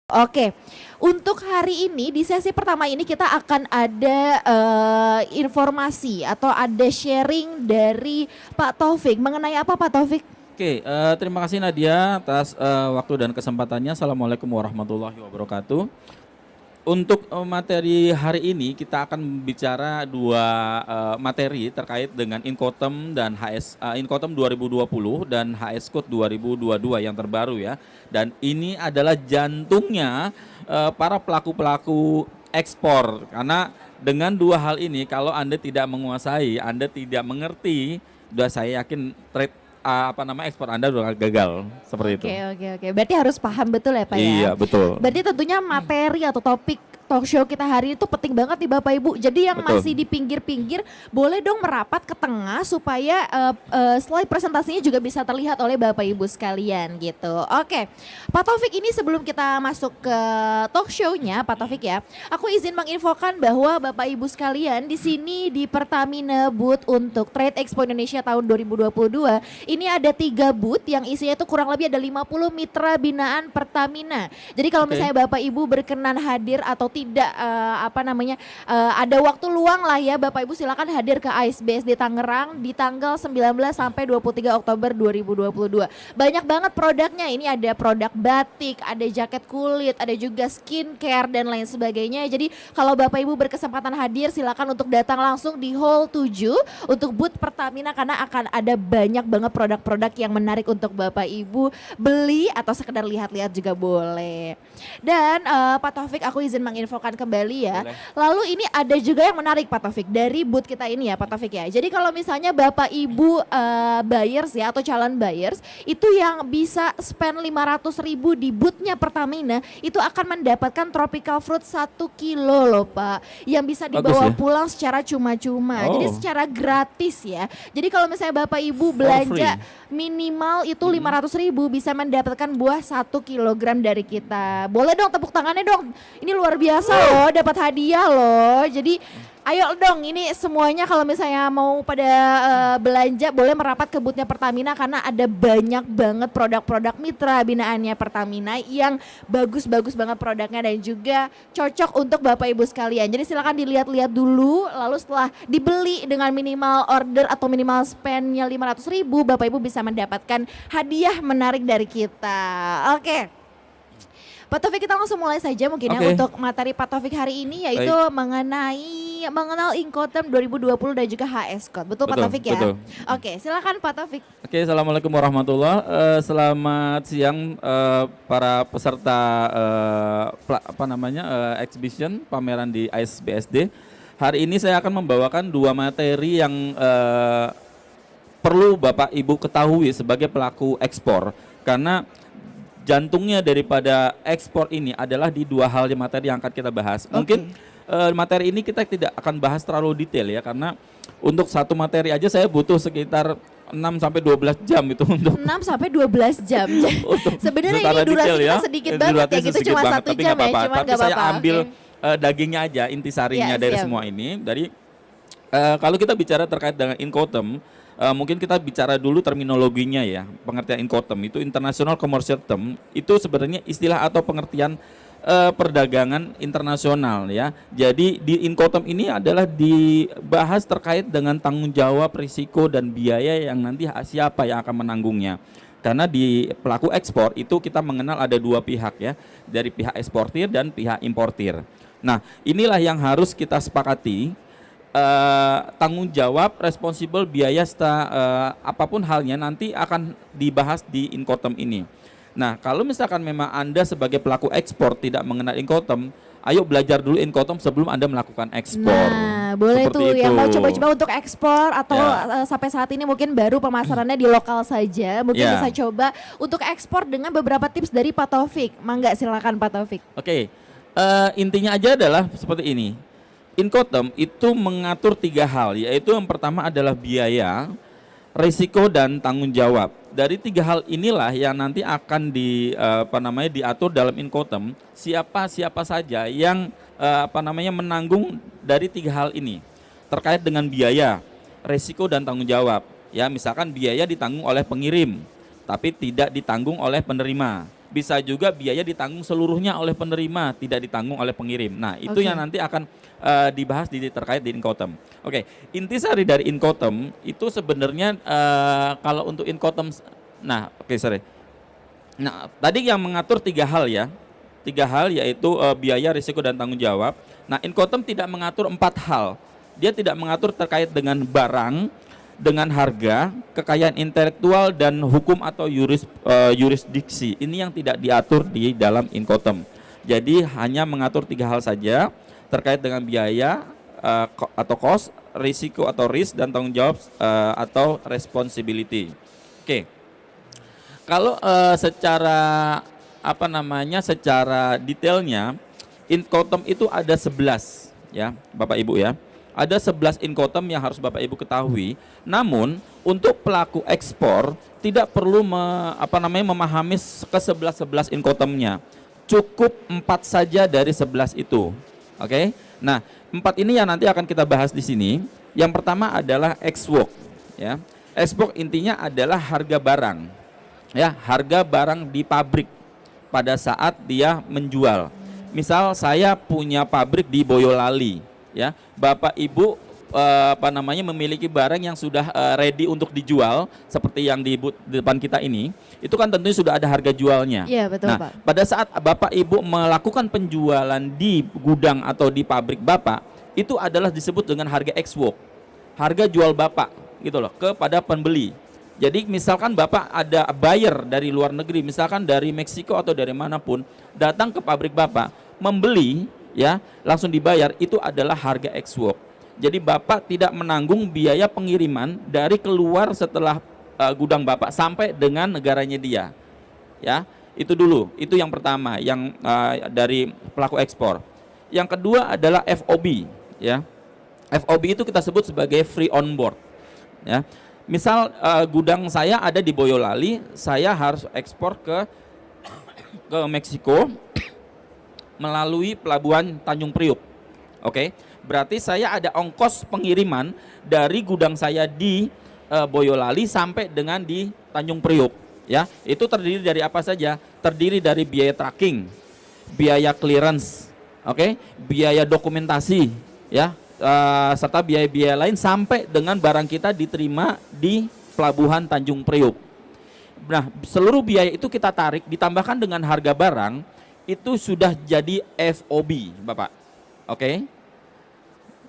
Oke, untuk hari ini di sesi pertama ini kita akan ada informasi atau ada sharing dari Pak Taufik. Mengenai apa Pak Taufik? Oke, terima kasih Nadia atas waktu dan kesempatannya. Assalamualaikum warahmatullahi wabarakatuh. Untuk materi hari ini kita akan bicara dua materi terkait dengan Incoterm dan Incoterm 2020 dan HS Code 2022 yang terbaru ya. Dan ini adalah jantungnya para pelaku-pelaku ekspor, karena dengan dua hal ini kalau Anda tidak menguasai, Anda tidak mengerti, udah saya yakin ekspor Anda udah gagal seperti itu. Oke. Berarti harus paham betul ya Pak ya? Iya, betul. Berarti tentunya materi atau topik talk show kita hari itu penting banget nih Bapak Ibu. Jadi yang Betul. masih di pinggir-pinggir boleh dong merapat ke tengah supaya slide presentasinya juga bisa terlihat oleh Bapak Ibu sekalian gitu. Oke, Pak Taufik, ini sebelum kita masuk ke talk show-nya Pak Taufik ya, aku izin menginfokan bahwa Bapak Ibu sekalian di sini di Pertamina booth untuk Trade Expo Indonesia tahun 2022 ini ada 3 booth yang isinya itu kurang lebih ada 50 mitra binaan Pertamina. Jadi kalau misalnya Bapak Ibu berkenan hadir atau tidak ada waktu luang lah ya, Bapak Ibu silakan hadir ke ASBSD Tangerang di tanggal 19 sampai 23 Oktober 2022. Banyak banget produknya, ini ada produk batik, ada jaket kulit, ada juga skincare dan lain sebagainya. Jadi kalau Bapak Ibu berkesempatan hadir silakan untuk datang langsung di Hall 7 untuk booth Pertamina, karena akan ada banyak banget produk-produk yang menarik untuk Bapak Ibu beli atau sekedar lihat-lihat juga boleh. Dan Pak Taufik, aku izin menginfokan kembali ya. Boleh. Lalu ini ada juga yang menarik Pak Taufik dari booth kita ini ya Pak Taufik ya. Jadi kalau misalnya Bapak Ibu buyers ya atau calon buyers itu yang bisa spend 500.000 di boothnya Pertamina itu akan mendapatkan tropical fruit 1 kilo loh Pak, yang bisa dibawa pulang secara cuma-cuma. Jadi secara gratis ya. Jadi kalau misalnya Bapak Ibu belanja minimal itu 500.000 bisa mendapatkan buah 1 kilogram dari kita. Boleh dong tepuk tangannya dong. Ini luar biasa loh, dapat hadiah loh. Jadi ayo dong, ini semuanya kalau misalnya mau pada belanja boleh merapat ke boothnya Pertamina, karena ada banyak banget produk-produk mitra binaannya Pertamina yang bagus-bagus banget produknya dan juga cocok untuk Bapak Ibu sekalian. Jadi silakan dilihat-lihat dulu, lalu setelah dibeli dengan minimal order atau minimal spendnya 500.000, Bapak Ibu bisa mendapatkan hadiah menarik dari kita. Oke. Pak Taufik, kita langsung mulai saja mungkin ya untuk materi Pak Taufik hari ini, yaitu mengenal Incoterm 2020 dan juga HS Code. Betul Pak Taufik ya? Betul. Oke, silakan Pak Taufik. Oke, assalamualaikum warahmatullahi. Selamat siang para peserta exhibition pameran di ASBSD. Hari ini saya akan membawakan dua materi yang perlu Bapak Ibu ketahui sebagai pelaku ekspor, karena jantungnya daripada ekspor ini adalah di dua hal materi yang akan kita bahas. Mungkin materi ini kita tidak akan bahas terlalu detail ya, karena untuk satu materi aja saya butuh sekitar 6 sampai 12 jam itu untuk 6 sampai 12 jam. Sebenarnya ini durasi kita sedikit banget ya, gitu cuma 1 jam ya, cuma tapi saya ambil dagingnya aja, intisarinya dari semua ini. Dari kalau kita bicara terkait dengan Incoterm, mungkin kita bicara dulu terminologinya ya. Pengertian Incoterm itu International Commercial Term, itu sebenarnya istilah atau pengertian perdagangan internasional ya. Jadi di Incoterm ini adalah dibahas terkait dengan tanggung jawab, risiko dan biaya yang nanti siapa yang akan menanggungnya. Karena di pelaku ekspor itu kita mengenal ada dua pihak ya, dari pihak eksportir dan pihak importir. Nah, inilah yang harus kita sepakati. Tanggung jawab, responsible, biaya apapun halnya nanti akan dibahas di Incoterm ini. Nah, kalau misalkan memang Anda sebagai pelaku ekspor tidak mengenal Incoterm, ayo belajar dulu Incoterm sebelum Anda melakukan ekspor. Nah, boleh seperti tuh itu. Yang mau coba-coba untuk ekspor atau sampai saat ini mungkin baru pemasarannya di lokal saja, mungkin bisa coba untuk ekspor dengan beberapa tips dari Pak Taufik. Mangga, silakan Pak Taufik. Oke, intinya aja adalah seperti ini. Incoterm itu mengatur 3 hal, yaitu yang pertama adalah biaya, risiko dan tanggung jawab. Dari 3 hal inilah yang nanti akan diatur dalam Incoterm, siapa saja yang menanggung dari 3 hal ini terkait dengan biaya, risiko dan tanggung jawab. Ya, misalkan biaya ditanggung oleh pengirim, tapi tidak ditanggung oleh penerima. bisa juga biaya ditanggung seluruhnya oleh penerima, tidak ditanggung oleh pengirim. Nah, itu yang nanti akan dibahas terkait di Incoterm. Oke, intisari dari Incoterm itu sebenarnya kalau untuk Incoterm, nah sorry. Nah, tadi yang mengatur 3 hal ya. 3 hal yaitu biaya, risiko, dan tanggung jawab. Nah, Incoterm tidak mengatur 4 hal. Dia tidak mengatur terkait dengan barang, dengan harga, kekayaan intelektual, dan hukum atau yurisdiksi. Ini yang tidak diatur di dalam Incoterm. Jadi hanya mengatur 3 hal saja terkait dengan biaya atau cost, risiko atau risk, dan tanggung jawab atau responsibility. Oke. Kalau secara secara detailnya, Incoterm itu ada 11 ya, Bapak Ibu ya. Ada 11 Incoterm yang harus Bapak Ibu ketahui. Namun untuk pelaku ekspor tidak perlu memahami ke-11 Incotermnya. Cukup 4 saja dari 11 itu. Oke. Nah, 4 ini yang nanti akan kita bahas di sini. Yang pertama adalah ex-work ya. Ex-work intinya adalah harga barang. Ya, harga barang di pabrik pada saat dia menjual. Misal saya punya pabrik di Boyolali. Ya, Bapak Ibu memiliki barang yang sudah ready untuk dijual seperti yang di depan kita ini, itu kan tentunya sudah ada harga jualnya. Iya, betul, nah, Pak. Pada saat Bapak Ibu melakukan penjualan di gudang atau di pabrik Bapak, itu adalah disebut dengan harga ex-work. Harga jual Bapak gitu loh kepada pembeli. Jadi misalkan Bapak ada buyer dari luar negeri, misalkan dari Meksiko atau dari manapun, datang ke pabrik Bapak, membeli ya, langsung dibayar, itu adalah harga ex-work. Jadi Bapak tidak menanggung biaya pengiriman dari keluar setelah gudang Bapak sampai dengan negaranya dia. Ya, itu dulu. Itu yang pertama yang dari pelaku ekspor. Yang kedua adalah FOB ya. FOB itu kita sebut sebagai free on board. Ya. Misal gudang saya ada di Boyolali, saya harus ekspor ke Meksiko melalui pelabuhan Tanjung Priuk. Oke, berarti saya ada ongkos pengiriman dari gudang saya di Boyolali sampai dengan di Tanjung Priuk. Ya, itu terdiri dari apa saja? Terdiri dari biaya tracking, biaya clearance, oke, biaya dokumentasi, ya, serta biaya-biaya lain sampai dengan barang kita diterima di pelabuhan Tanjung Priuk. Nah, seluruh biaya itu kita tarik ditambahkan dengan harga barang. Itu sudah jadi FOB, Bapak. Oke.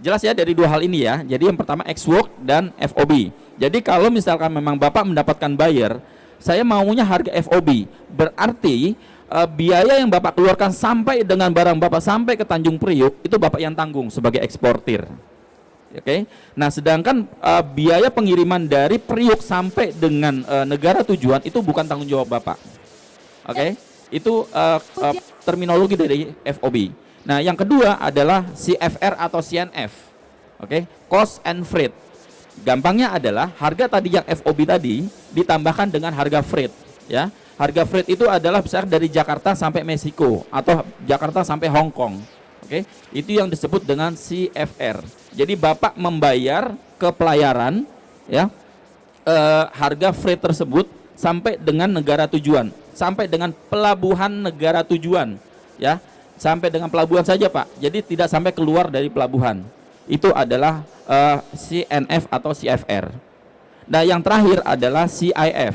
Jelas ya dari 2 hal ini ya. Jadi yang pertama ex-work dan FOB. Jadi kalau misalkan memang Bapak mendapatkan buyer, saya maunya harga FOB. Berarti biaya yang Bapak keluarkan sampai dengan barang Bapak sampai ke Tanjung Priuk, itu Bapak yang tanggung sebagai eksportir. Oke. Nah, sedangkan biaya pengiriman dari Priuk sampai dengan negara tujuan itu bukan tanggung jawab Bapak. Oke. Itu terminologi dari FOB. Nah, yang kedua adalah CFR atau CNF. Oke, cost and freight. Gampangnya adalah harga tadi yang FOB tadi ditambahkan dengan harga freight, ya. Harga freight itu adalah besar dari Jakarta sampai Meksiko atau Jakarta sampai Hong Kong. Oke, itu yang disebut dengan CFR. Jadi Bapak membayar ke pelayaran, ya, harga freight tersebut sampai dengan negara tujuan, sampai dengan pelabuhan negara tujuan, ya, sampai dengan pelabuhan saja Pak. Jadi tidak sampai keluar dari pelabuhan. Itu adalah CNF atau CFR. Nah, yang terakhir adalah CIF.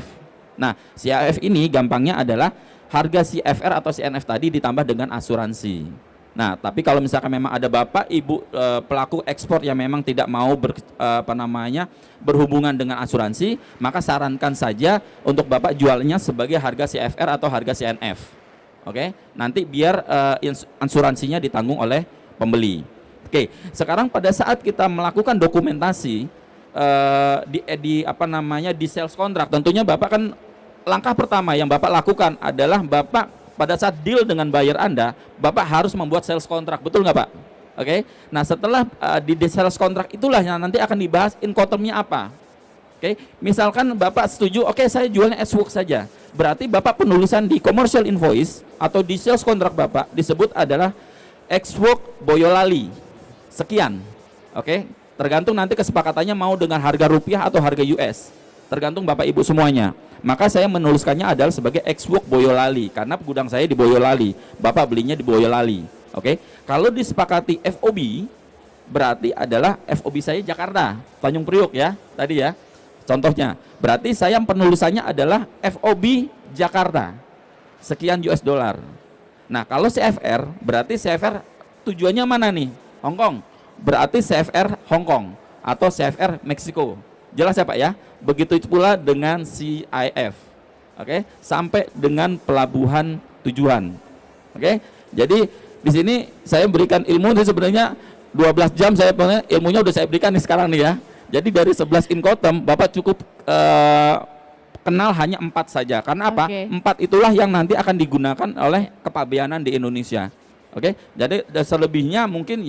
Nah, CIF ini gampangnya adalah harga CFR atau CNF tadi ditambah dengan asuransi. Nah, tapi kalau misalkan memang ada Bapak Ibu pelaku ekspor yang memang tidak mau berhubungan dengan asuransi, maka sarankan saja untuk Bapak jualnya sebagai harga CFR atau harga CNF. Oke, nanti biar asuransinya ditanggung oleh pembeli. Oke, sekarang pada saat kita melakukan dokumentasi di sales kontrak, tentunya Bapak kan langkah pertama yang Bapak lakukan adalah Bapak pada saat deal dengan buyer Anda, Bapak harus membuat sales kontrak, betul nggak Pak? Oke. Nah, setelah di sales kontrak itulah yang nanti akan dibahas Incoterm-nya apa. Oke. Misalkan Bapak setuju, oke, saya jualnya ex-work saja. Berarti Bapak penulisan di commercial invoice atau di sales kontrak Bapak disebut adalah ex-work Boyolali. Sekian. Oke. Tergantung nanti kesepakatannya mau dengan harga rupiah atau harga US. tergantung Bapak Ibu semuanya. Maka saya menuliskannya adalah sebagai ex-work Boyolali, karena gudang saya di Boyolali, Bapak belinya di Boyolali. Oke, kalau disepakati FOB, berarti adalah FOB saya Jakarta, Tanjung Priok ya, tadi ya, contohnya. Berarti saya penulisannya adalah FOB Jakarta, sekian US dollar. Nah, kalau CFR, berarti CFR tujuannya mana nih? Hong Kong. Berarti CFR Hong Kong atau CFR Meksiko. Jelas ya Pak ya? Begitu pula dengan CIF. Oke, sampai dengan pelabuhan tujuan. Oke. Jadi di sini saya berikan ilmu, ini sebenarnya 12 jam saya ilmunya udah saya berikan nih sekarang nih ya. Jadi dari 11 Incoterm Bapak cukup kenal hanya 4 saja. Karena apa? 4 itulah yang nanti akan digunakan oleh kepabeanan di Indonesia. Oke. Jadi selebihnya mungkin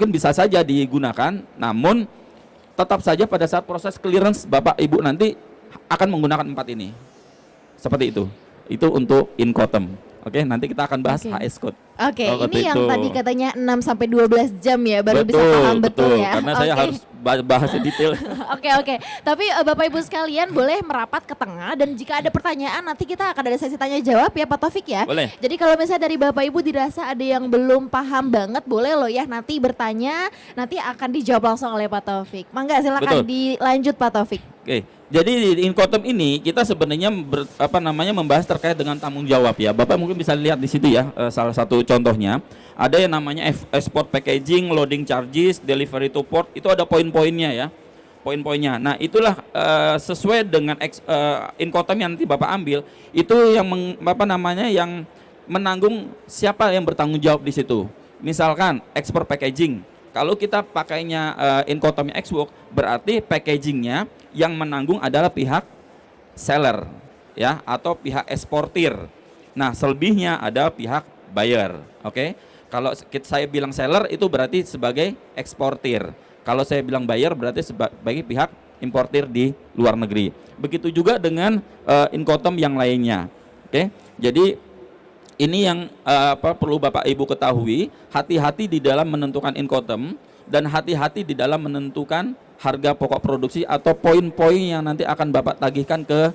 bisa saja digunakan, namun tetap saja pada saat proses clearance Bapak Ibu nanti akan menggunakan 4 ini. Seperti itu. Itu untuk Incoterm. Oke, nanti kita akan bahas HS code. Oke, ini yang tadi katanya 6 sampai 12 jam ya baru bisa paham betul ya. Karena saya harus bahas detail. Oke. Tapi Bapak Ibu sekalian boleh merapat ke tengah, dan jika ada pertanyaan nanti kita akan ada sesi tanya jawab ya Pak Taufik ya. Boleh. Jadi kalau misalnya dari Bapak Ibu dirasa ada yang belum paham banget, boleh loh ya nanti bertanya, nanti akan dijawab langsung oleh Pak Taufik. Mangga silakan dilanjut Pak Taufik. Oke. Jadi di Incoterm ini kita sebenarnya membahas terkait dengan tanggung jawab ya. Bapak mungkin bisa lihat di situ ya, salah satu contohnya ada yang namanya export packaging, loading charges, delivery to port, itu ada poin-poinnya ya. Poin-poinnya. Nah, itulah sesuai dengan Incoterm yang nanti Bapak ambil, itu yang yang menanggung, siapa yang bertanggung jawab di situ. Misalkan export packaging. Kalau kita pakainya Incoterm Ex-Work, berarti packagingnya yang menanggung adalah pihak seller ya, atau pihak eksportir. Nah, selebihnya ada pihak buyer. Oke. Kalau saya bilang seller itu berarti sebagai eksportir. Kalau saya bilang buyer berarti sebagai pihak importir di luar negeri. Begitu juga dengan Incoterm yang lainnya. Oke. Jadi ini yang perlu Bapak Ibu ketahui, hati-hati di dalam menentukan Incoterm dan hati-hati di dalam menentukan harga pokok produksi atau poin-poin yang nanti akan Bapak tagihkan ke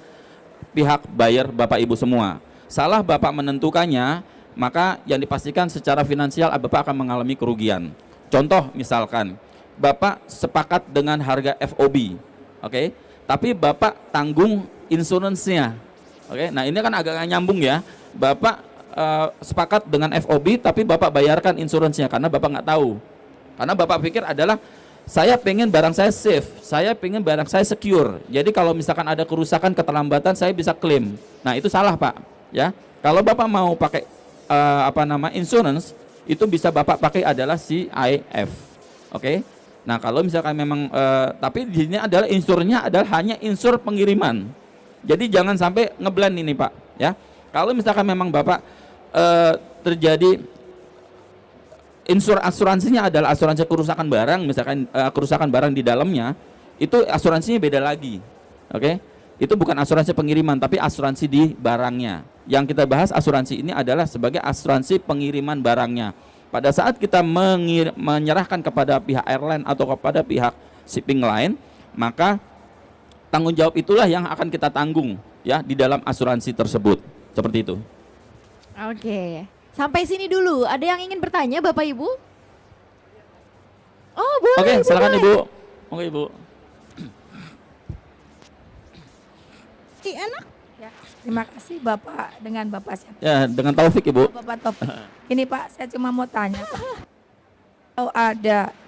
pihak buyer Bapak Ibu semua. Salah Bapak menentukannya, maka yang dipastikan secara finansial Bapak akan mengalami kerugian. Contoh misalkan, Bapak sepakat dengan harga FOB, oke, tapi Bapak tanggung insuransinya. Oke, nah ini kan agak nyambung ya. Bapak sepakat dengan FOB tapi Bapak bayarkan insuransinya karena Bapak nggak tahu. Karena Bapak pikir adalah saya pengen barang saya safe, saya pengen barang saya secure. Jadi kalau misalkan ada kerusakan, keterlambatan, saya bisa klaim. Nah, itu salah Pak. Ya, kalau Bapak mau pakai insurance, itu bisa Bapak pakai adalah CIF. Oke. Nah, kalau misalkan memang tapi di sini adalah insurnya adalah hanya insur pengiriman. Jadi jangan sampai ngeblend ini Pak. Ya, kalau misalkan memang Bapak terjadi asuransinya adalah asuransi kerusakan barang, misalkan kerusakan barang di dalamnya, itu asuransinya beda lagi. Oke? Itu bukan asuransi pengiriman, tapi asuransi di barangnya. Yang kita bahas asuransi ini adalah sebagai asuransi pengiriman barangnya. Pada saat kita menyerahkan kepada pihak airline atau kepada pihak shipping line, maka tanggung jawab itulah yang akan kita tanggung ya di dalam asuransi tersebut. Seperti itu. Oke. Sampai sini dulu. Ada yang ingin bertanya Bapak Ibu? Oh, boleh. Oke, silakan Ibu. Oke, Ibu. Enak. Ya, terima kasih Bapak, dengan Bapak siapa? Ya, dengan Taufik Ibu. Bapak Taufik. Ini Pak, saya cuma mau tanya.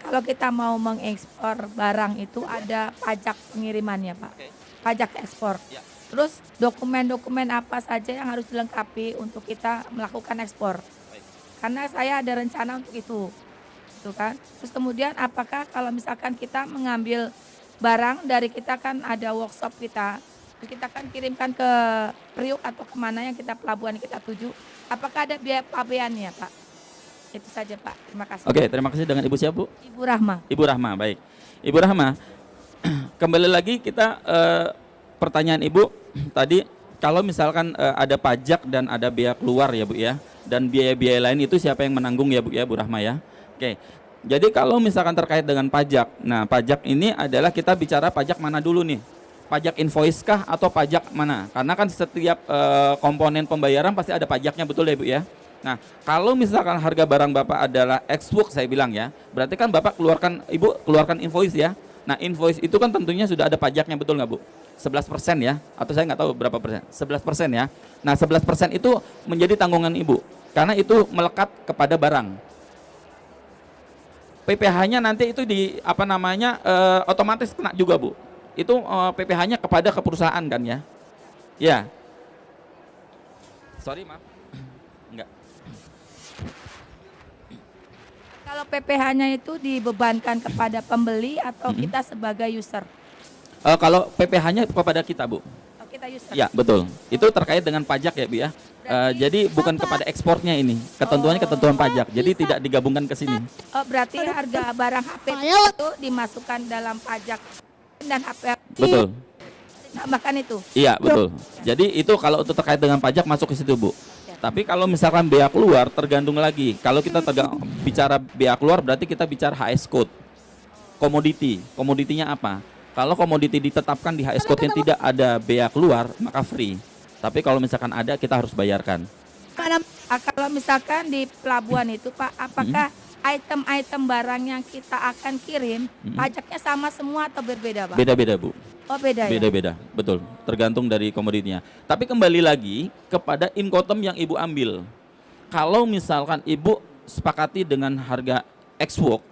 Kalau kita mau mengekspor barang itu ada pajak pengirimannya Pak. Pajak ekspor. Ya. Terus dokumen-dokumen apa saja yang harus dilengkapi untuk kita melakukan ekspor? Karena saya ada rencana untuk itu kan. Terus kemudian apakah kalau misalkan kita mengambil barang dari kita kan ada workshop kita kan kirimkan ke Priok atau kemana yang kita pelabuhan kita tuju, apakah ada biaya pabeannya Pak? Itu saja Pak, terima kasih. Oke, terima kasih. Dengan Ibu siapa Bu? Ibu Rahma. Ibu Rahma, baik. Ibu Rahma, kembali lagi kita pertanyaan Ibu tadi, kalau misalkan ada pajak dan ada biaya keluar ya Bu ya, dan biaya-biaya lain itu siapa yang menanggung ya Bu ya, Bu Rahma ya. Oke, jadi kalau misalkan terkait dengan pajak, nah pajak ini adalah kita bicara pajak mana dulu nih? pajak invoice kah atau pajak mana? Karena kan setiap komponen pembayaran pasti ada pajaknya, betul ya Bu ya? Nah, kalau misalkan harga barang Bapak adalah ex-work saya bilang ya, berarti kan Bapak Ibu keluarkan invoice ya. Nah, invoice itu kan tentunya sudah ada pajaknya, betul nggak Bu? 11% ya, atau saya nggak tahu berapa persen, 11% ya. Nah, 11% itu menjadi tanggungan Ibu, karena itu melekat kepada barang. PPh-nya nanti itu otomatis kena juga Bu. Itu PPh-nya kepada perusahaan kan ya? Ya. Sorry maaf. Enggak. Kalau PPh-nya itu dibebankan kepada pembeli atau kita sebagai user? Kalau PPh-nya kepada kita Bu. Oh, kita user. Ya betul. Itu terkait dengan pajak ya Bu ya. Jadi bukan kepada ekspornya ini. Ketentuannya ketentuan pajak. Jadi tidak digabungkan ke sini. Oh, berarti harga barang HP itu dimasukkan dalam pajak dan HP. Betul. Ditambahkan itu. Iya betul. Jadi itu kalau untuk terkait dengan pajak masuk ke situ Bu. Tapi kalau misalkan bea keluar tergantung lagi. Kalau kita bicara bea keluar berarti kita bicara HS code. Komoditi. Komoditinya apa? Kalau komoditi ditetapkan di HS code yang tidak ada bea keluar maka free. Tapi kalau misalkan ada kita harus bayarkan. Kalau misalkan di pelabuhan itu Pak, apakah item-item barang yang kita akan kirim pajaknya sama semua atau berbeda Pak? Beda-beda Bu. Oh beda ya? Beda-beda, betul. Tergantung dari komoditinya. Tapi kembali lagi kepada incoterm yang Ibu ambil. Kalau misalkan Ibu sepakati dengan harga ex-work,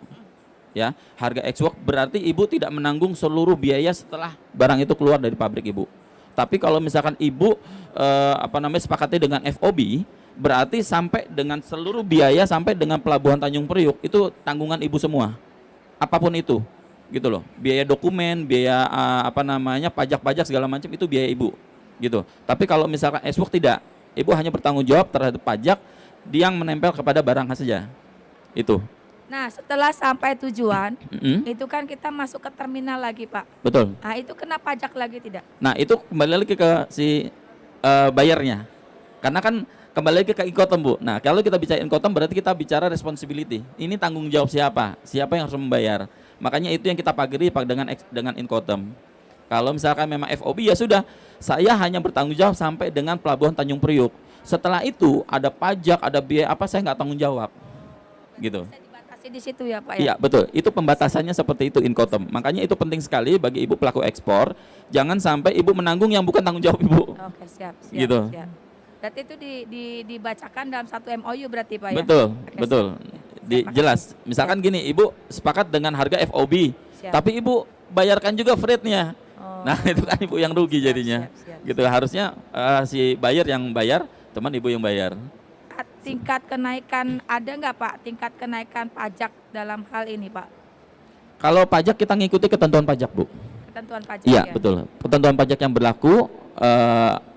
ya, harga ex-work berarti Ibu tidak menanggung seluruh biaya setelah barang itu keluar dari pabrik Ibu. Tapi kalau misalkan Ibu sepakati dengan FOB, berarti sampai dengan seluruh biaya sampai dengan pelabuhan Tanjung Priuk itu tanggungan Ibu semua. Apapun itu. Gitu loh, biaya dokumen, biaya pajak-pajak segala macam itu biaya Ibu, gitu. Tapi kalau misalkan ex-work tidak, Ibu hanya bertanggung jawab terhadap pajak yang menempel kepada barang saja, itu. Nah, setelah sampai tujuan, itu kan kita masuk ke terminal lagi Pak. Betul. Nah, itu kena pajak lagi tidak? Nah, itu kembali lagi ke si bayarnya, karena kan kembali lagi ke incoterm Bu. Nah, kalau kita bicara incoterm berarti kita bicara responsibility. Ini tanggung jawab siapa? Siapa yang harus membayar? Makanya itu yang kita pagari dengan incoterm. Kalau misalkan memang FOB ya sudah, saya hanya bertanggung jawab sampai dengan pelabuhan Tanjung Priuk. Setelah itu ada pajak, ada biaya apa saya nggak tanggung jawab. Gitu. Bisa dibatasi di situ ya Pak ya? Iya betul, itu pembatasannya seperti itu incoterm. Makanya itu penting sekali bagi Ibu pelaku ekspor. Jangan sampai Ibu menanggung yang bukan tanggung jawab Ibu. Oke siap. Gitu. Siap. Berarti itu dibacakan dalam satu MOU berarti Pak ya? Betul, Oke, betul. Jelas. Misalkan gini, Ibu sepakat dengan harga FOB, tapi Ibu bayarkan juga freight-nya. Nah, itu kan Ibu yang rugi jadinya. Siap. Gitu. Harusnya si buyer yang bayar, teman Ibu yang bayar. Tingkat kenaikan ada nggak Pak? Tingkat kenaikan pajak dalam hal ini Pak? Kalau pajak kita ngikuti ketentuan pajak, Bu. Ketentuan pajak Iya, ya? betul. Ketentuan pajak yang berlaku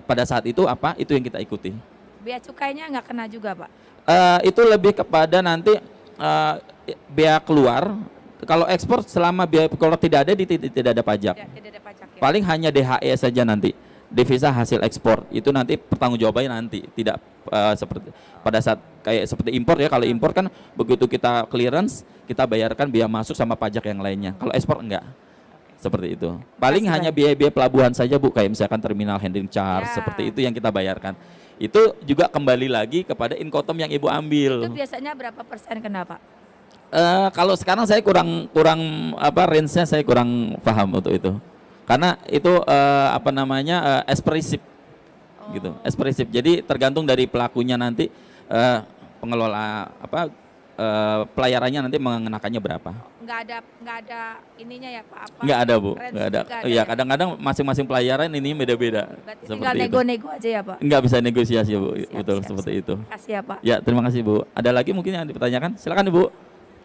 pada saat itu apa? Itu yang kita ikuti. Bea cukainya nggak kena juga Pak? Itu lebih kepada nanti bea keluar. Kalau ekspor selama bea keluar tidak ada, tidak ada pajak. Tidak ada pajak ya? Paling hanya DHE saja nanti, devisa hasil ekspor. Itu nanti pertanggungjawabannya nanti, tidak seperti pada saat kayak seperti impor ya. Kalau impor kan begitu kita clearance, kita bayarkan biaya masuk sama pajak yang lainnya. Kalau ekspor enggak. Seperti itu. Paling hanya biaya-biaya pelabuhan saja Bu, kayak misalkan terminal handling charge, seperti itu yang kita bayarkan. Itu juga kembali lagi kepada incoterm yang Ibu ambil. Itu biasanya berapa persen kena Pak? Kalau sekarang saya kurang range-nya saya kurang paham untuk itu. Karena itu ekspresif. Gitu, ekspresif. Jadi tergantung dari pelakunya nanti pengelola pelayarannya nanti mengenakannya berapa. Nggak ada ininya ya Pak? Nggak ada Bu, nggak ada. Iya, kadang-kadang masing-masing pelayaran ini beda-beda. Berarti tinggal nego-nego aja ya Pak? Nggak bisa negosiasi ya Bu, betul seperti itu. Terima kasih ya Pak. Ya, terima kasih Bu. Ada lagi mungkin yang dipertanyakan? Silakan Ibu.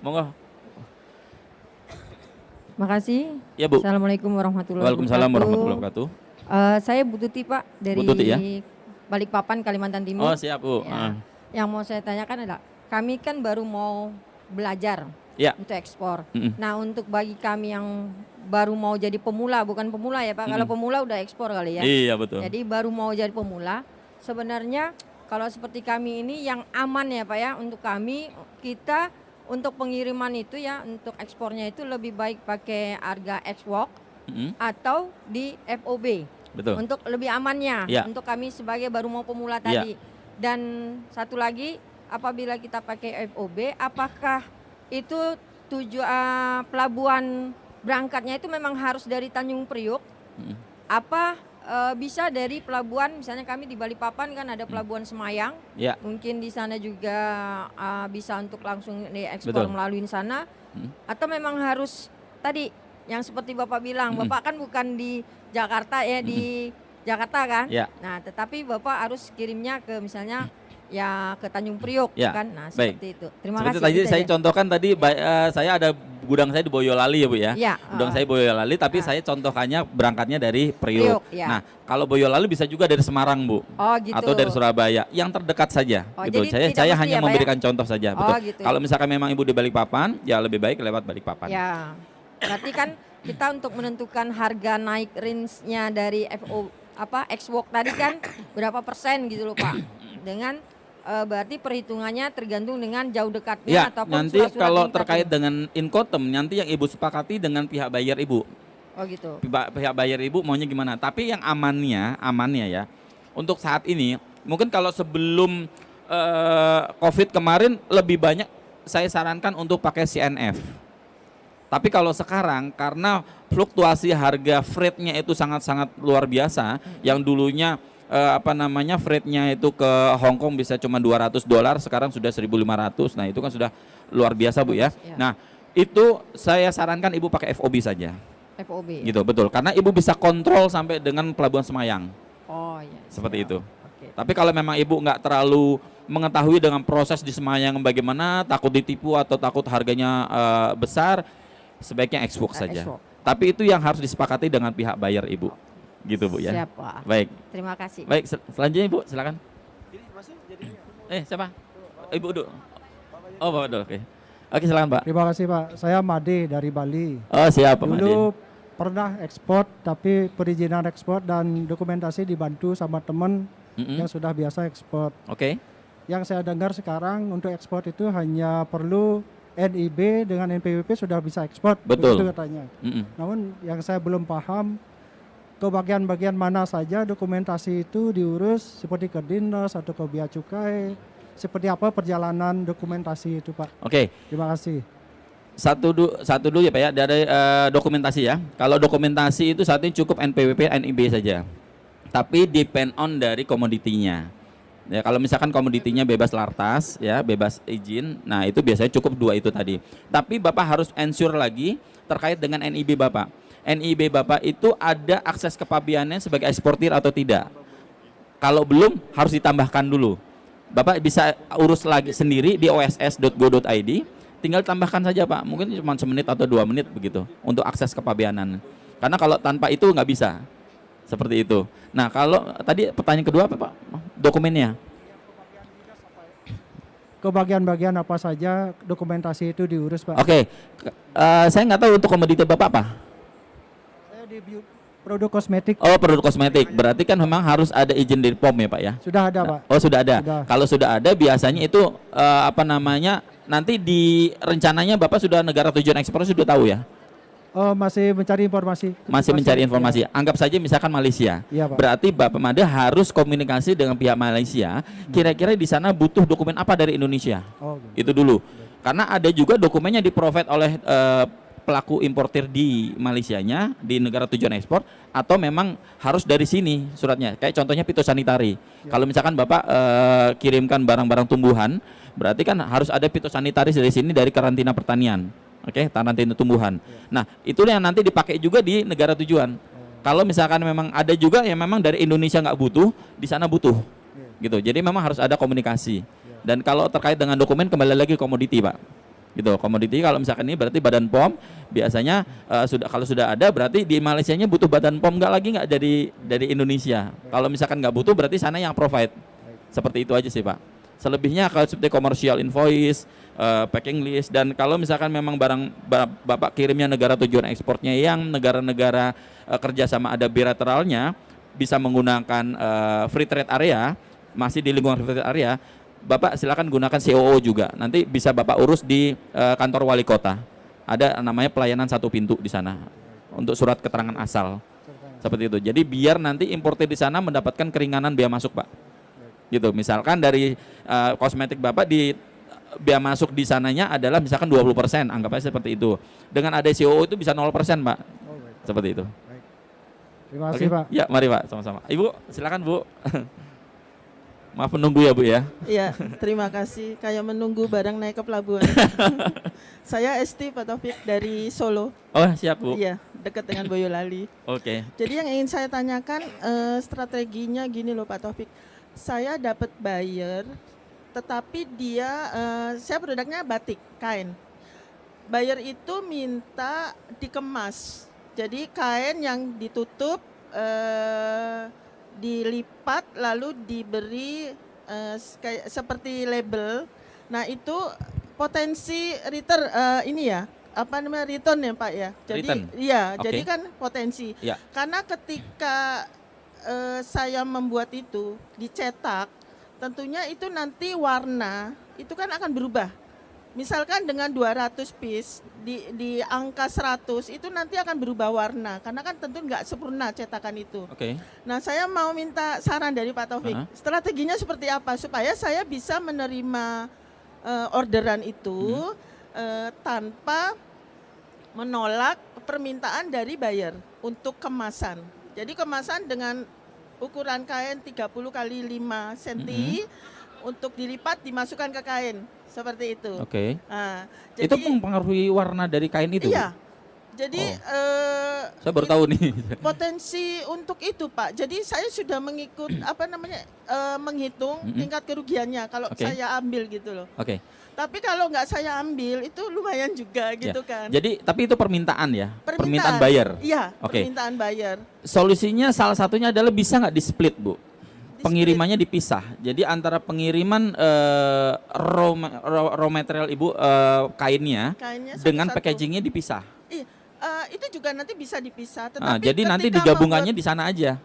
Monggo. Makasih. Ya Bu. Assalamualaikum warahmatullahi wabarakatuh. Waalaikumsalam warahmatullahi wabarakatuh. Saya Bu Tuti Pak dari Bu Tuti, ya? Balikpapan, Kalimantan Timur. Oh siap Bu. Ya. Yang mau saya tanyakan adalah, kami kan baru mau belajar untuk ekspor. Nah untuk bagi kami yang baru mau jadi pemula, bukan pemula ya Pak, kalau pemula udah ekspor kali ya. Iya betul. Jadi baru mau jadi pemula, sebenarnya kalau seperti kami ini yang aman ya Pak ya, untuk kami, kita untuk pengiriman itu ya, untuk ekspornya itu lebih baik pakai harga ex-work atau di FOB. Betul. Untuk lebih amannya, untuk kami sebagai baru mau pemula tadi. Dan satu lagi, apabila kita pakai FOB, apakah itu pelabuhan berangkatnya itu memang harus dari Tanjung Priok? Apa bisa dari pelabuhan, misalnya kami di Balikpapan kan ada pelabuhan Semayang, mungkin di sana juga bisa untuk langsung diekspor melalui sana, atau memang harus tadi yang seperti Bapak bilang, Bapak kan bukan di Jakarta ya, di Jakarta kan, nah tetapi Bapak harus kirimnya ke misalnya ya ke Tanjung Priok kan, nah seperti itu. Terima kasih. Tadi saya contohkan tadi saya ada gudang saya di Boyolali ya Bu ya. Gudang saya Boyolali tapi saya contohkannya berangkatnya dari Priok. Nah, kalau Boyolali bisa juga dari Semarang Bu. Gitu. Atau dari Surabaya, yang terdekat saja gitu. Saya hanya memberikan contoh saja, betul. Gitu. Kalau misalkan memang Ibu di Balikpapan, ya lebih baik lewat Balikpapan. Ya. Berarti kan kita untuk menentukan harga naik range-nya dari X-Walk tadi kan berapa persen gitu loh Pak. Dengan berarti perhitungannya tergantung dengan jauh dekatnya ataupun nanti kalau terkait dengan Incoterm nanti yang Ibu sepakati dengan pihak bayar Ibu. Gitu. Pihak bayar Ibu maunya gimana? Tapi yang amannya ya. Untuk saat ini mungkin kalau sebelum Covid kemarin lebih banyak saya sarankan untuk pakai CNF. Tapi kalau sekarang karena fluktuasi harga freight-nya itu sangat-sangat luar biasa, yang dulunya freight-nya itu ke Hong Kong bisa cuma $200, sekarang sudah 1.500. Nah, itu kan sudah luar biasa Bu ya. Nah, itu saya sarankan Ibu pakai FOB saja. FOB. Gitu, betul. Karena Ibu bisa kontrol sampai dengan pelabuhan Semayang. Seperti itu. Tapi kalau memang Ibu nggak terlalu mengetahui dengan proses di Semayang bagaimana, takut ditipu atau takut harganya besar, sebaiknya X-Walk saja. Tapi itu yang harus disepakati dengan pihak bayar Ibu. Gitu Bu ya. Siap Pak. Baik. Terima kasih. Baik, selanjutnya Ibu silakan. Siapa? Ibu dulu. Oh Bapak dulu, oke. Oke silakan Pak. Terima kasih Pak. Saya Made dari Bali. Oh siap Pak Made. Dulu pernah ekspor tapi perizinan ekspor dan dokumentasi dibantu sama teman yang sudah biasa ekspor. Oke. Yang saya dengar sekarang untuk ekspor itu hanya perlu NIB dengan NPWP sudah bisa ekspor. Betul. Begitu katanya. Namun yang saya belum paham ke bagian-bagian mana saja dokumentasi itu diurus, seperti ke Dinas atau ke Bea Cukai, seperti apa perjalanan dokumentasi itu Pak. Oke. Terima kasih. Satu dulu ya Pak ya, dari dokumentasi ya. Kalau dokumentasi itu saat ini cukup NPWP, NIB saja. Tapi depend on dari komoditinya. Ya, kalau misalkan komoditinya bebas lartas ya, bebas izin, nah itu biasanya cukup 2 itu tadi. Tapi Bapak harus ensure lagi terkait dengan NIB Bapak. NIB Bapak itu ada akses kepabeannya sebagai eksportir atau tidak. Kalau belum harus ditambahkan dulu. Bapak bisa urus lagi sendiri di oss.go.id, tinggal tambahkan saja Pak. Mungkin cuma 1 menit atau 2 menit begitu untuk akses kepabeanan. Karena kalau tanpa itu nggak bisa. Seperti itu. Nah, kalau tadi pertanyaan kedua apa Pak? Dokumennya. Ke bagian-bagian apa saja dokumentasi itu diurus Pak? Oke. Saya nggak tahu untuk komoditi Bapak apa? Di produk kosmetik. Oh, produk kosmetik. Berarti kan memang harus ada izin dari POM ya Pak ya? Sudah ada Pak. Oh, sudah ada. Sudah. Kalau sudah ada biasanya itu nanti di rencananya Bapak sudah negara tujuan ekspor sudah tahu ya? Oh, masih mencari informasi. Masih mencari informasi. Ya. Anggap saja misalkan Malaysia. Ya, Pak. Berarti Bapak Made harus komunikasi dengan pihak Malaysia. Kira-kira di sana butuh dokumen apa dari Indonesia? Oh, gitu. Itu dulu. Karena ada juga dokumennya di-provide oleh pelaku importir di Malaysianya, di negara tujuan ekspor, atau memang harus dari sini suratnya. Kayak contohnya fitosanitari. Ya. Kalau misalkan Bapak kirimkan barang-barang tumbuhan, berarti kan harus ada fitosanitaris dari sini, dari karantina pertanian. Oke, karantina tumbuhan. Nah, itulah yang nanti dipakai juga di negara tujuan. Kalau misalkan memang ada juga yang memang dari Indonesia nggak butuh, di sana butuh. Gitu. Jadi memang harus ada komunikasi. Dan kalau terkait dengan dokumen kembali lagi komoditi, Pak. Gitu. Komoditi kalau misalkan ini berarti Badan POM biasanya kalau sudah ada berarti di Malaysianya butuh Badan POM nggak dari Indonesia. Kalau misalkan nggak butuh berarti sana yang provide. Seperti itu aja sih, Pak. Selebihnya kalau seperti commercial invoice, packing list, dan kalau misalkan memang barang Bapak kirimnya negara tujuan ekspornya yang negara-negara kerjasama ada bilateralnya, bisa menggunakan free trade area, masih di lingkungan free trade area, Bapak silakan gunakan COO juga. Nanti bisa Bapak urus di kantor wali kota. Ada namanya pelayanan 1 pintu di sana. untuk surat keterangan asal. Seperti itu. Jadi biar nanti importer di sana mendapatkan keringanan biaya masuk, Pak. Gitu. Misalkan dari kosmetik Bapak di biaya masuk di sananya adalah misalkan 20%, anggap aja seperti itu. Dengan ada COO itu bisa 0%, Pak. Seperti itu. Baik. Terima kasih, Pak. Ya, mari Pak, sama-sama. Ibu, silakan Bu. Maaf menunggu ya Bu ya. Iya, terima kasih. Kayak menunggu barang naik ke pelabuhan. Saya Esti Pak Taufik dari Solo. Oh siap Bu. Iya, dekat dengan Boyolali. Oke. Jadi yang ingin saya tanyakan strateginya gini loh Pak Taufik. Saya dapat buyer, tetapi dia, saya produknya batik, kain. Buyer itu minta dikemas. Jadi kain yang ditutup, dilipat lalu diberi kayak seperti label. Nah itu potensi return ini ya apa namanya return ya Pak ya. Jadi Return. iya Oke. jadi kan potensi. Ya. Karena ketika saya membuat itu dicetak, tentunya itu nanti warna itu kan akan berubah. Misalkan dengan 200 piece di angka 100 itu nanti akan berubah warna karena kan tentu nggak sempurna cetakan itu. Oke. Nah saya mau minta saran dari Pak Taufik, strateginya seperti apa supaya saya bisa menerima orderan itu tanpa menolak permintaan dari buyer untuk kemasan. Jadi kemasan dengan ukuran kain 30 kali 5 cm untuk dilipat dimasukkan ke kain. Seperti itu. Oke. Nah, Itu mempengaruhi warna dari kain itu? Iya. Jadi saya baru tahu nih. potensi untuk itu Pak. Jadi saya sudah mengikut apa namanya menghitung tingkat kerugiannya kalau saya ambil gitu loh. Oke. Tapi kalau nggak saya ambil itu lumayan juga gitu kan. Jadi tapi itu permintaan ya? Permintaan buyer? Iya, Oke. permintaan buyer. Solusinya salah satunya adalah bisa nggak di split Bu? Di Pengirimannya dipisah. Jadi antara pengiriman raw material Ibu kainnya Kainnya dengan satu-satu. packagingnya dipisah. Iya, itu juga nanti bisa dipisah. Tetapi Nah, jadi nanti ketika digabungannya di sana aja.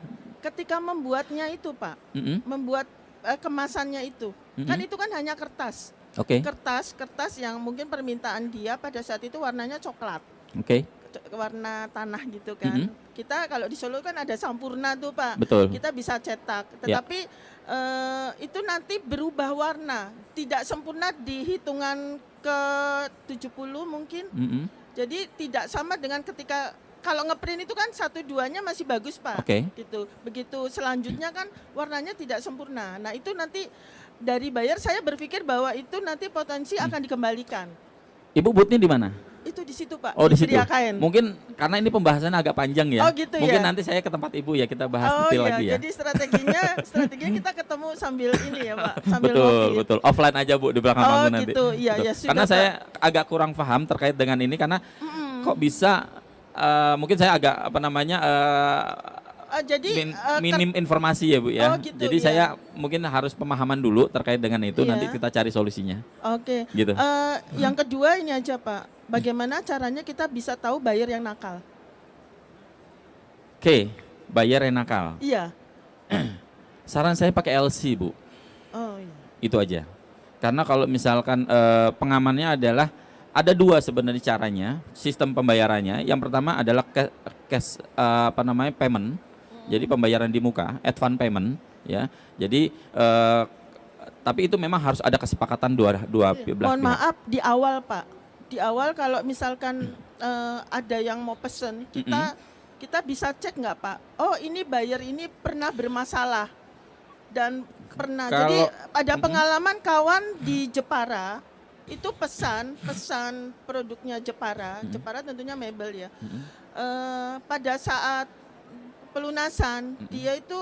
ketika membuatnya itu Pak, membuat kemasannya itu, kan itu kan hanya kertas. Oke. Kertas yang mungkin permintaan dia pada saat itu warnanya coklat, Oke. warna tanah gitu kan. Kita kalau di Solo kan ada Sampurna tuh Pak, Betul. kita bisa cetak. Tetapi itu nanti berubah warna, tidak sempurna di hitungan ke 70 mungkin. Jadi tidak sama dengan ketika kalau ngeprint itu kan 1-2-nya masih bagus Pak. Oke. Gitu. Begitu selanjutnya kan warnanya tidak sempurna. Nah itu nanti dari buyer saya berpikir bahwa itu nanti potensi akan dikembalikan. Ibu boothnya di mana? Itu di situ Pak. Oh di situ. Sedia kain. Mungkin karena ini pembahasannya agak panjang ya. Oh, gitu Mungkin ya. nanti saya ke tempat Ibu ya kita bahas Oh detail iya, lagi ya. jadi strateginya kita ketemu sambil ini ya Pak, sambil Betul, ngopi. betul. Offline aja Bu di belakang Oh panggung nanti. gitu, iya Betul. ya sudah Karena Pak. saya agak kurang paham terkait dengan ini karena kok bisa mungkin saya agak apa namanya Jadi minim informasi ya Bu ya. Oh, gitu, Jadi iya. saya mungkin harus pemahaman dulu terkait dengan itu Iya. nanti kita cari solusinya. Oke. Gitu. Yang kedua ini aja Pak, bagaimana caranya kita bisa tahu buyer yang nakal? Oke, bayar yang nakal. Iya. Saran saya pakai LC Bu. Oh iya. Itu aja. Karena kalau misalkan pengamannya adalah ada dua sebenarnya caranya, sistem pembayarannya. Yang pertama adalah cash payment. Jadi pembayaran di muka, advance payment ya. Jadi tapi itu memang harus ada kesepakatan dua belah Mohon pihak. maaf di awal Pak. Di awal kalau misalkan ada yang mau pesen, kita bisa cek nggak Pak? Oh ini buyer ini pernah bermasalah dan pernah. Jadi ada pengalaman kawan di Jepara itu pesan produknya Jepara. Jepara tentunya mebel ya. Pada saat pelunasan dia itu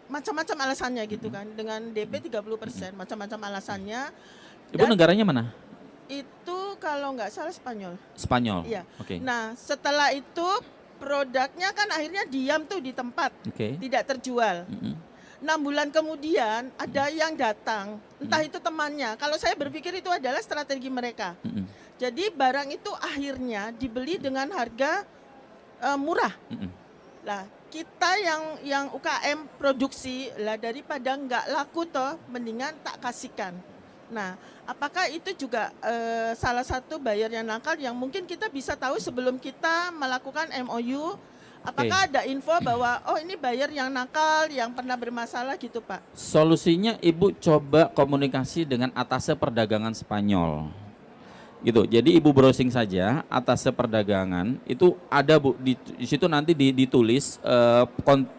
macam-macam alasannya gitu kan, dengan DP 30%, macam-macam alasannya. Ibu negaranya mana? Itu kalau nggak salah Spanyol. Spanyol. Iya. Oke. Nah setelah itu produknya kan akhirnya diam tuh di tempat, Oke. tidak terjual. 6 bulan kemudian ada yang datang, entah itu temannya. Kalau saya berpikir itu adalah strategi mereka. Jadi barang itu akhirnya dibeli dengan harga murah. Lah kita yang UKM produksi lah, daripada nggak laku toh, mendingan tak kasihkan. Nah, apakah itu juga salah satu buyer yang nakal yang mungkin kita bisa tahu sebelum kita melakukan MOU? Apakah ada info bahwa oh ini buyer yang nakal, yang pernah bermasalah gitu Pak? Solusinya Ibu coba komunikasi dengan atasé perdagangan Spanyol. Gitu. Jadi Ibu browsing saja atasé perdagangan, itu ada Bu di situ nanti ditulis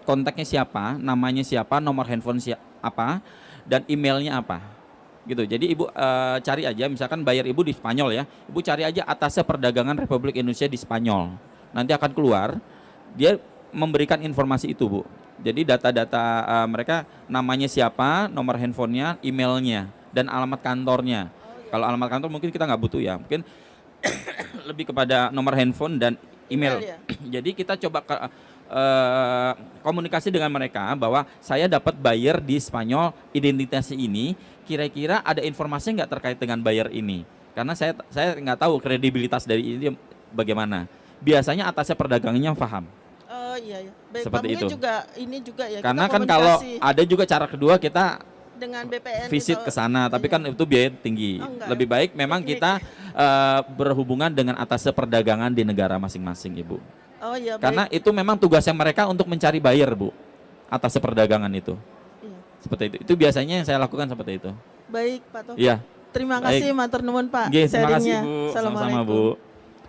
kontaknya siapa, namanya siapa, nomor handphone apa dan emailnya apa. Gitu. Jadi Ibu cari aja, misalkan buyer Ibu di Spanyol ya, Ibu cari aja atasé perdagangan Republik Indonesia di Spanyol. Nanti akan keluar, dia memberikan informasi itu Bu. Jadi data-data mereka namanya siapa, nomor handphonenya, emailnya, dan alamat kantornya. Kalau alamat kantor mungkin kita nggak butuh ya, mungkin lebih kepada nomor handphone dan email. Ya? Jadi kita coba komunikasi dengan mereka bahwa saya dapat buyer di Spanyol, identitasnya ini, kira-kira ada informasi nggak terkait dengan buyer ini? Karena saya nggak tahu kredibilitas dari ini bagaimana. Biasanya atasnya perdagangannya paham. Oh iya, baik, seperti itu. Ini juga ya. Karena kan kalau ada juga cara kedua kita dengan BPN visit ke sana, tapi kan itu biaya tinggi. Lebih baik memang kita berhubungan dengan atasé perdagangan di negara masing-masing, Ibu. Oh iya, karena itu memang tugasnya mereka untuk mencari buyer, Bu. Atasé perdagangan itu. Iya. Seperti itu. Itu biasanya yang saya lakukan seperti itu. Baik, Pak Taufik. Iya. Terima kasih, matur nuwun Pak. Terima kasih, Bu. Sama-sama, Bu.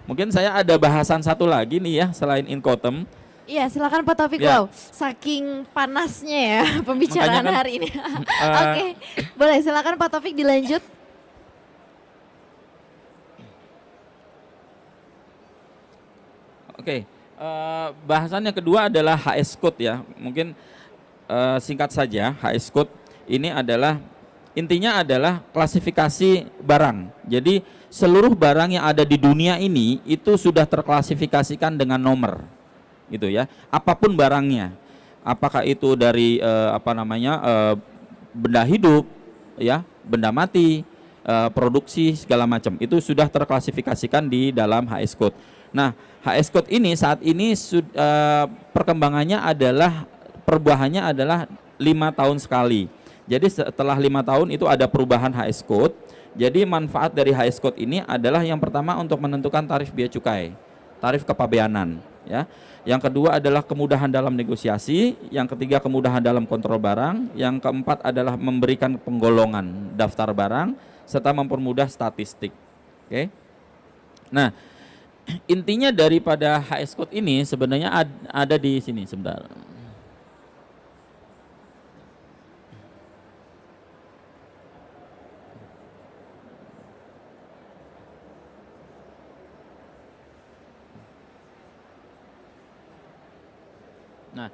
Mungkin saya ada bahasan satu lagi nih ya selain Incoterm. Iya, silakan Pak Taufik. Ya. Wow, saking panasnya ya pembicaraan Makanya kan, hari ini. Oke, boleh silakan Pak Taufik dilanjut. Oke, bahasan yang kedua adalah HS Code ya. Mungkin singkat saja, HS Code ini adalah intinya adalah klasifikasi barang. Jadi seluruh barang yang ada di dunia ini itu sudah terklasifikasikan dengan nomor. Gitu ya, apapun barangnya, apakah itu dari benda hidup, ya, benda mati, produksi segala macam, itu sudah terklasifikasikan di dalam HS Code. Nah, HS Code ini saat ini perkembangannya adalah perubahannya adalah 5 tahun sekali. Jadi setelah 5 tahun itu ada perubahan HS Code. Jadi manfaat dari HS Code ini adalah yang pertama untuk menentukan tarif bea cukai, tarif kepabeanan, ya. Yang kedua adalah kemudahan dalam negosiasi, yang ketiga kemudahan dalam kontrol barang, yang keempat adalah memberikan penggolongan daftar barang serta mempermudah statistik. Oke. Nah, intinya daripada HS Code ini sebenarnya ada di sini sebentar. Nah,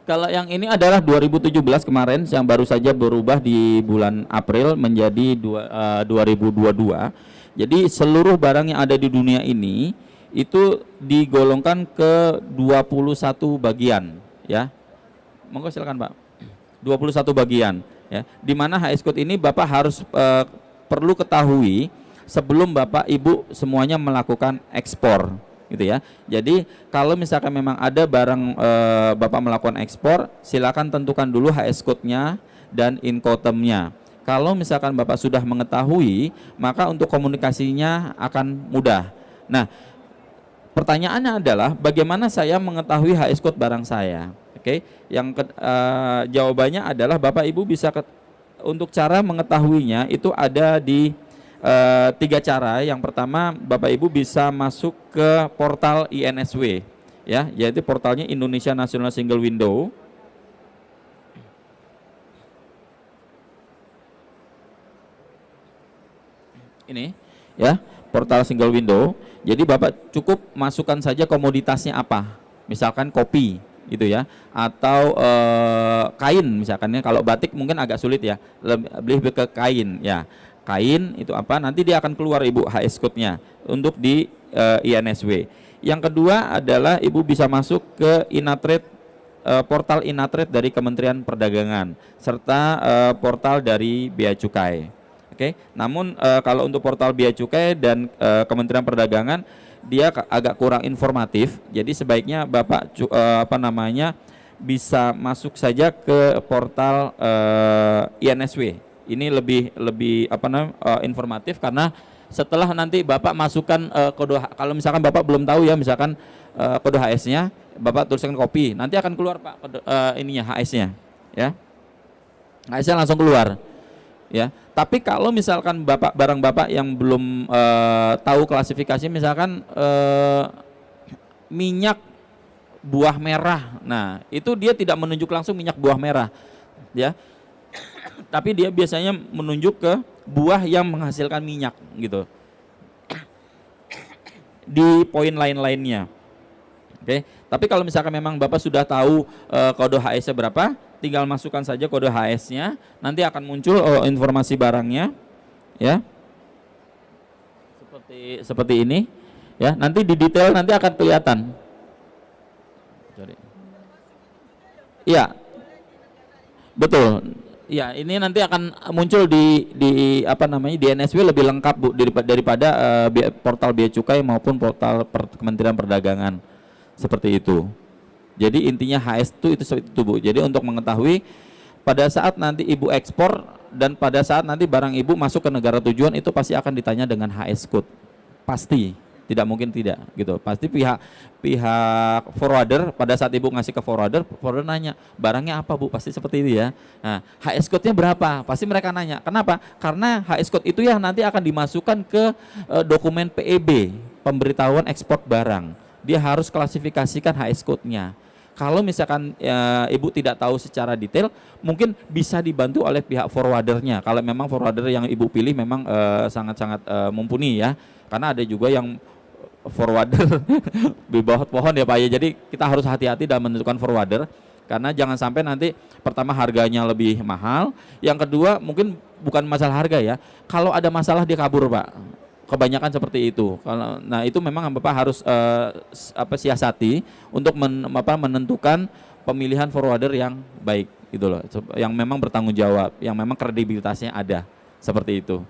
kalau yang ini adalah 2017 kemarin yang baru saja berubah di bulan April menjadi 2022. Jadi seluruh barang yang ada di dunia ini itu digolongkan ke 21 bagian, ya. Monggo silakan, Pak. 21 bagian, ya. Di mana HS Code ini Bapak harus perlu ketahui sebelum Bapak Ibu semuanya melakukan ekspor. Gitu ya. Jadi kalau misalkan memang ada barang Bapak melakukan ekspor, silakan tentukan dulu HS Code-nya dan Incoterm-nya. Kalau misalkan Bapak sudah mengetahui, maka untuk komunikasinya akan mudah. Nah, pertanyaannya adalah bagaimana saya mengetahui HS Code barang saya? Oke, jawabannya adalah Bapak Ibu bisa untuk cara mengetahuinya itu ada di 3 cara. Yang pertama, Bapak Ibu bisa masuk ke portal INSW, ya, yaitu portalnya Indonesia National Single Window. Ini, ya, portal single window. Jadi Bapak cukup masukkan saja komoditasnya apa, misalkan kopi, gitu ya, atau kain, misalkan ya. Kalau batik mungkin agak sulit ya, lebih ke kain, ya. Kain itu apa, nanti dia akan keluar Ibu HS Code-nya untuk di INSW. Yang kedua adalah Ibu bisa masuk ke Inatrade, portal Inatrade dari Kementerian Perdagangan serta portal dari Bea Cukai. Oke. Namun kalau untuk portal Bea Cukai dan Kementerian Perdagangan dia agak kurang informatif. Jadi sebaiknya Bapak bisa masuk saja ke portal INSW Ini lebih informatif karena setelah nanti Bapak masukkan kode, kalau misalkan Bapak belum tahu ya, misalkan kode HS-nya Bapak tuliskan kopi, nanti akan keluar Pak kode, HS-nya ya. HS-nya langsung keluar ya. Tapi kalau misalkan barang Bapak yang belum tahu klasifikasi, misalkan minyak buah merah, nah itu dia tidak menunjuk langsung minyak buah merah ya, tapi dia biasanya menunjuk ke buah yang menghasilkan minyak gitu di poin lain-lainnya. Oke, tapi kalau misalkan memang Bapak sudah tahu kode HS-nya berapa, tinggal masukkan saja kode HS-nya, nanti akan muncul informasi barangnya ya, seperti ini ya. Nanti di detail nanti akan kelihatan. Iya, betul. Ya, ini nanti akan muncul di NSW lebih lengkap Bu daripada portal Bea Cukai maupun portal Kementerian Perdagangan seperti itu. Jadi intinya HS itu Bu. Jadi untuk mengetahui pada saat nanti Ibu ekspor dan pada saat nanti barang Ibu masuk ke negara tujuan, itu pasti akan ditanya dengan HS code. Pasti. Tidak mungkin tidak gitu. Pasti pihak forwarder pada saat Ibu ngasih ke forwarder nanya, barangnya apa Bu? Pasti seperti itu ya. Nah, HS code-nya berapa? Pasti mereka nanya. Kenapa? Karena HS code itu yang nanti akan dimasukkan ke dokumen PEB, pemberitahuan ekspor barang. Dia harus klasifikasikan HS code-nya. Kalau misalkan Ibu tidak tahu secara detail, mungkin bisa dibantu oleh pihak forwardernya. Kalau memang forwarder yang Ibu pilih memang sangat-sangat mumpuni ya. Karena ada juga yang forwarder di bawah pohon ya Pak ya. Jadi kita harus hati-hati dalam menentukan forwarder, karena jangan sampai nanti pertama harganya lebih mahal, yang kedua mungkin bukan masalah harga ya, kalau ada masalah dia kabur Pak. Kebanyakan seperti itu. Nah itu memang Bapak harus siasati untuk menentukan pemilihan forwarder yang baik gitu loh, yang memang bertanggung jawab, yang memang kredibilitasnya ada seperti itu.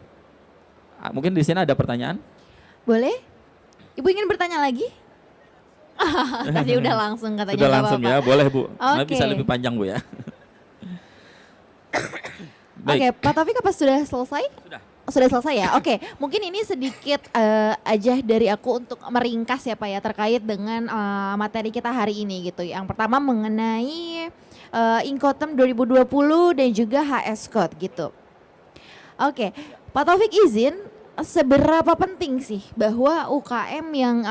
Mungkin di sini ada pertanyaan? Boleh? Ibu ingin bertanya lagi? Tadi udah langsung katanya. Sudah langsung ya, boleh Bu. Oke. Bisa lebih panjang Bu ya. Oke, Pak Taufik apa sudah selesai? Sudah selesai ya? Oke, mungkin ini sedikit aja dari aku untuk meringkas ya Pak ya, terkait dengan materi kita hari ini gitu. Yang pertama mengenai Incoterm 2020 dan juga HS Code gitu. Oke, Pak Taufik izin, seberapa penting sih bahwa UKM yang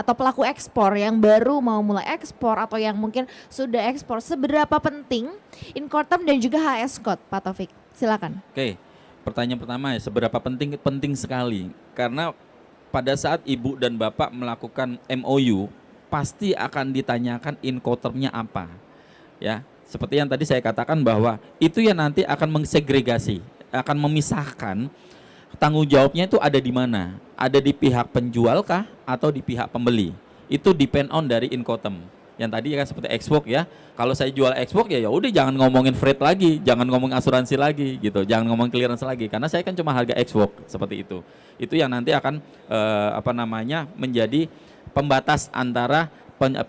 atau pelaku ekspor yang baru mau mulai ekspor atau yang mungkin sudah ekspor, seberapa penting Incoterm dan juga HS Code, Pak Taufik? Silakan. Oke, pertanyaan pertama ya, seberapa penting? Penting sekali, karena pada saat Ibu dan Bapak melakukan MOU pasti akan ditanyakan Incotermnya apa ya. Seperti yang tadi saya katakan bahwa itu yang nanti akan mengsegregasi, akan memisahkan tanggung jawabnya itu ada di mana? Ada di pihak penjual kah atau di pihak pembeli? Itu depend on dari Incoterm. Yang tadi kan seperti export ya. Kalau saya jual export ya udah jangan ngomongin freight lagi, jangan ngomong asuransi lagi gitu, jangan ngomong clearance lagi, karena saya kan cuma harga export seperti itu. Itu yang nanti akan menjadi pembatas antara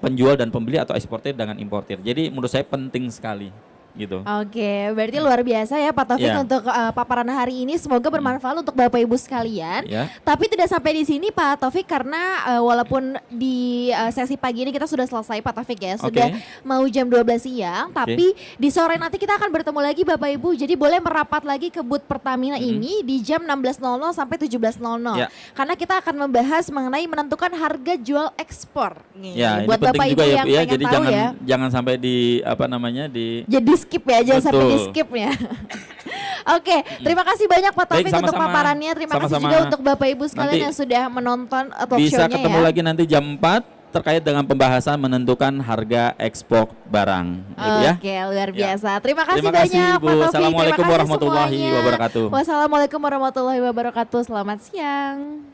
penjual dan pembeli atau eksportir dengan importir. Jadi menurut saya penting sekali. Gitu. Oke, berarti luar biasa ya Pak Taufik untuk paparan hari ini. Semoga bermanfaat untuk Bapak Ibu sekalian. Tapi tidak sampai di sini Pak Taufik, karena walaupun di sesi pagi ini kita sudah selesai Pak Taufik ya, sudah mau jam 12 siang, tapi di sore nanti kita akan bertemu lagi Bapak Ibu. Jadi boleh merapat lagi ke booth Pertamina ini di jam 16.00 sampai 17.00. Karena kita akan membahas mengenai menentukan harga jual ekspor. Ya, buat ini Bapak penting Ibu juga yang ya, pengen jadi tahu jangan sampai jadi skip ya, jangan sampai di skipnya. Oke, terima kasih banyak Pak Taufik untuk paparannya. Terima kasih juga untuk Bapak Ibu sekalian yang sudah menonton talk show-nya. Bisa ketemu lagi nanti jam 4 terkait dengan pembahasan menentukan harga ekspor barang. Oke, luar biasa. Terima kasih banyak Pak Taufik. Assalamualaikum warahmatullahi wabarakatuh. Wassalamualaikum warahmatullahi wabarakatuh. Selamat siang.